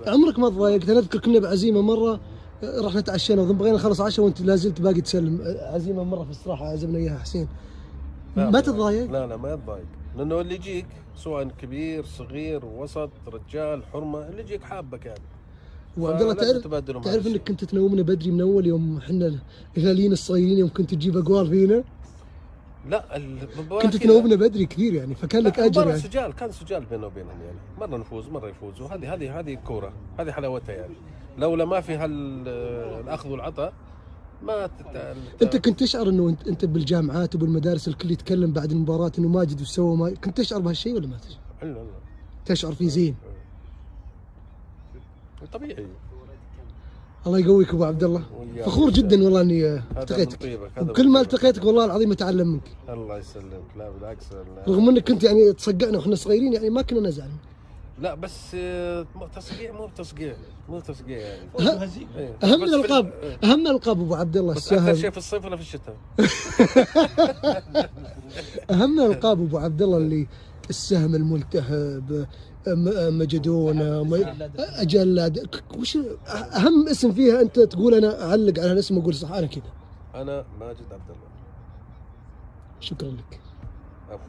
عمرك ما تضايقت؟ انا اذكر كنا بعزيمه مره، رحنا تعشينا بغينا نخلص عشاء وانت لا زلت باقي تسلم. عزيمه مره في الصراحه عزمنا اياها حسين. ما تتضايق؟ لا ما يتضايق، لانه اللي يجيك سواء كبير صغير وسط رجال حرمه، اللي يجيك حابك يعني. وعبد الله تعرف انك كنت تنومنا بدري من اول يوم احنا الهلاليين الصغيرين، يوم كنت تجيب اقوال فينا. لا كنت تنومنا بدري كثير يعني، فكان لك اجر يعني. سجال، كان سجال بيننا وبينهم يعني، مره نفوز مره يفوزوا، هذه الكوره، هذه حلاوتها يعني. لولا ما في الاخذ والعطاء ما انت كنت تشعر انه انت بالجامعات وبالمدارس الكل يتكلم بعد المباراه انه ماجد وش سوى؟ ما كنت تشعر بهالشيء ولا ما تشعر؟ لا تشعر فيه زين؟ طبيعي. الله يقويك ابو عبد الله، فخور جدا والله اني التقيتك، وكل ما التقيتك والله العظيم اتعلم منك. الله يسلمك. لا بالعكس، رغم انك كنت يعني تصقعنا واحنا صغيرين يعني ما كنا نزعل. لا بس تصقيع مو تصقيع يعني. اهم الالقاب، اهم الالقاب ابو عبد الله بس اكثر شيء في الصيف ولا في الشتاء؟ اهم الالقاب ابو عبد الله اللي السهم الملتهب، مجدون، جلاد، وش اهم اسم فيها انت تقول انا اعلق على الاسم واقول صح انا كذا؟ انا ماجد عبد الله. شكرا لك. عفو.